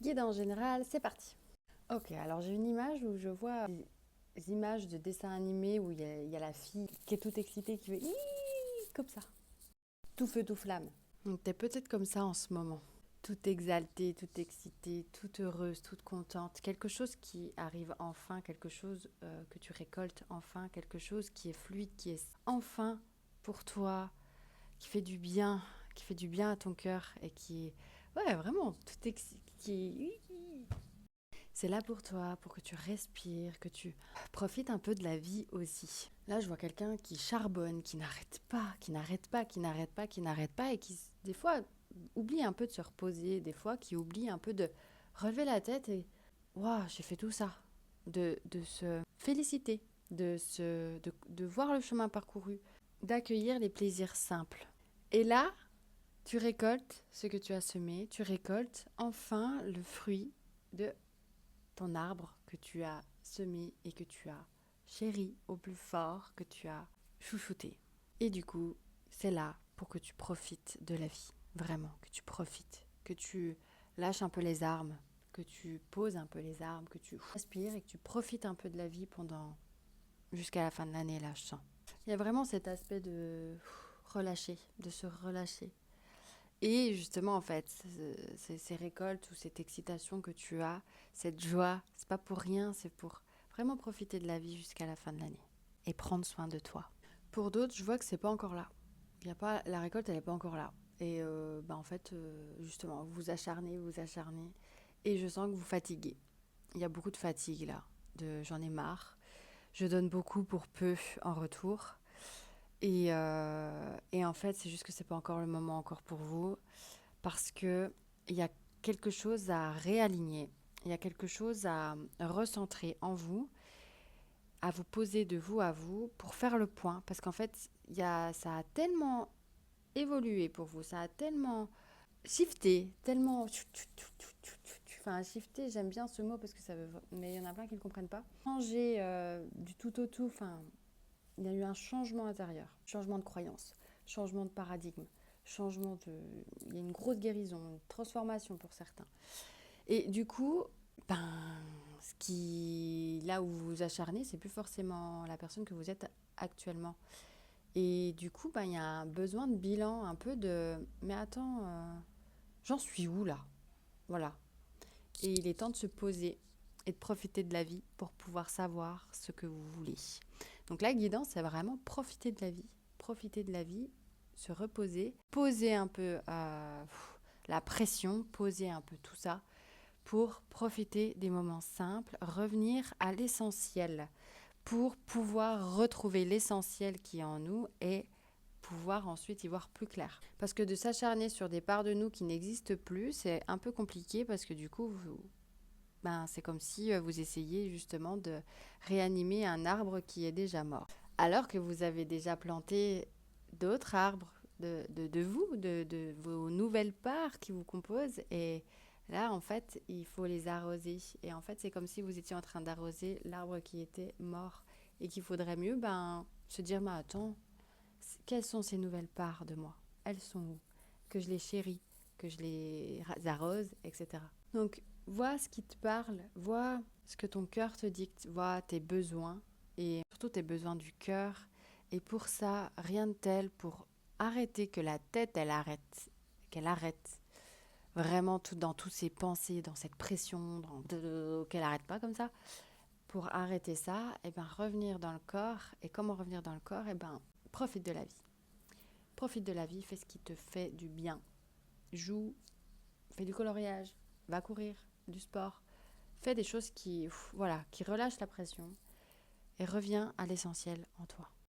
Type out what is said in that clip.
Guide en général, c'est parti. Ok, alors j'ai une image où je vois des images de dessins animés où il y a la fille qui est toute excitée, qui fait Hihi comme ça, tout feu, tout flamme. Donc t'es peut-être comme ça en ce moment, toute exaltée, toute excitée, toute heureuse, toute contente. Quelque chose qui arrive enfin, quelque chose que tu récoltes enfin, quelque chose qui est fluide, qui est enfin pour toi, qui fait du bien à ton cœur et qui est, ouais, vraiment, tout qui c'est là pour toi, pour que tu respires, que tu profites un peu de la vie aussi. Là, je vois quelqu'un qui charbonne, qui n'arrête pas, qui n'arrête pas, qui n'arrête pas, qui n'arrête pas et qui, des fois, oublie un peu de se reposer, des fois, qui oublie un peu de relever la tête et waouh, j'ai fait tout ça. De se féliciter, de voir le chemin parcouru, d'accueillir les plaisirs simples. Et là, tu récoltes ce que tu as semé, tu récoltes enfin le fruit de ton arbre que tu as semé et que tu as chéri au plus fort, que tu as chouchouté. Et du coup, c'est là pour que tu profites de la vie, vraiment, que tu profites, que tu lâches un peu les armes, que tu poses un peu les armes, que tu respires et que tu profites un peu de la vie pendant jusqu'à la fin de l'année, là, je sens. Il y a vraiment cet aspect de relâcher, de se relâcher. Et justement, en fait, ces récoltes ou cette excitation que tu as, cette joie, c'est pas pour rien, c'est pour vraiment profiter de la vie jusqu'à la fin de l'année et prendre soin de toi. Pour d'autres, je vois que c'est pas encore là. Il y a pas, la récolte, elle est pas encore là. Et en fait, justement, vous vous acharnez, et je sens que vous fatiguez. Il y a beaucoup de fatigue là. J'en ai marre. Je donne beaucoup pour peu en retour. Et en fait, c'est juste que c'est pas encore le moment encore pour vous parce que il y a quelque chose à réaligner, il y a quelque chose à recentrer en vous, à vous poser de vous à vous pour faire le point. Parce qu'en fait, ça a tellement évolué pour vous, ça a tellement shifté, tellement... Enfin, shifté, j'aime bien ce mot parce que ça veut... Mais il y en a plein qui ne le comprennent pas. Changer du tout au tout, enfin, il y a eu un changement intérieur, changement de croyance, changement de paradigme, changement de... Il y a une grosse guérison, une transformation pour certains. Et du coup, ben, là où vous vous acharnez, c'est plus forcément la personne que vous êtes actuellement. Et du coup, ben, il y a un besoin de bilan, un peu de... Mais attends, j'en suis où là? Voilà. Et il est temps de se poser et de profiter de la vie pour pouvoir savoir ce que vous voulez. Donc la guidance, c'est vraiment profiter de la vie, se reposer, poser un peu la pression, poser un peu tout ça pour profiter des moments simples, revenir à l'essentiel, pour pouvoir retrouver l'essentiel qui est en nous et pouvoir ensuite y voir plus clair. Parce que de s'acharner sur des parts de nous qui n'existent plus, c'est un peu compliqué parce que du coup, c'est comme si vous essayiez justement de réanimer un arbre qui est déjà mort. Alors que vous avez déjà planté d'autres arbres de vous, de vos nouvelles parts qui vous composent. Et là, en fait, il faut les arroser. Et en fait, c'est comme si vous étiez en train d'arroser l'arbre qui était mort. Et qu'il faudrait mieux se dire, mais attends, quelles sont ces nouvelles parts de moi? Elles sont où? Que je les chéris, que je les arrose, etc. Donc, vois ce qui te parle, vois ce que ton cœur te dicte, vois tes besoins et surtout tes besoins du cœur. Et pour ça, rien de tel pour arrêter que la tête, qu'elle arrête vraiment tout dans toutes ses pensées, dans cette pression, qu'elle arrête pas comme ça. Pour arrêter ça, et ben revenir dans le corps. Et comment revenir dans le corps? Et ben profite de la vie. Profite de la vie, fais ce qui te fait du bien. Joue, fais du coloriage, va courir, du sport. Fais des choses qui relâchent la pression et reviens à l'essentiel en toi.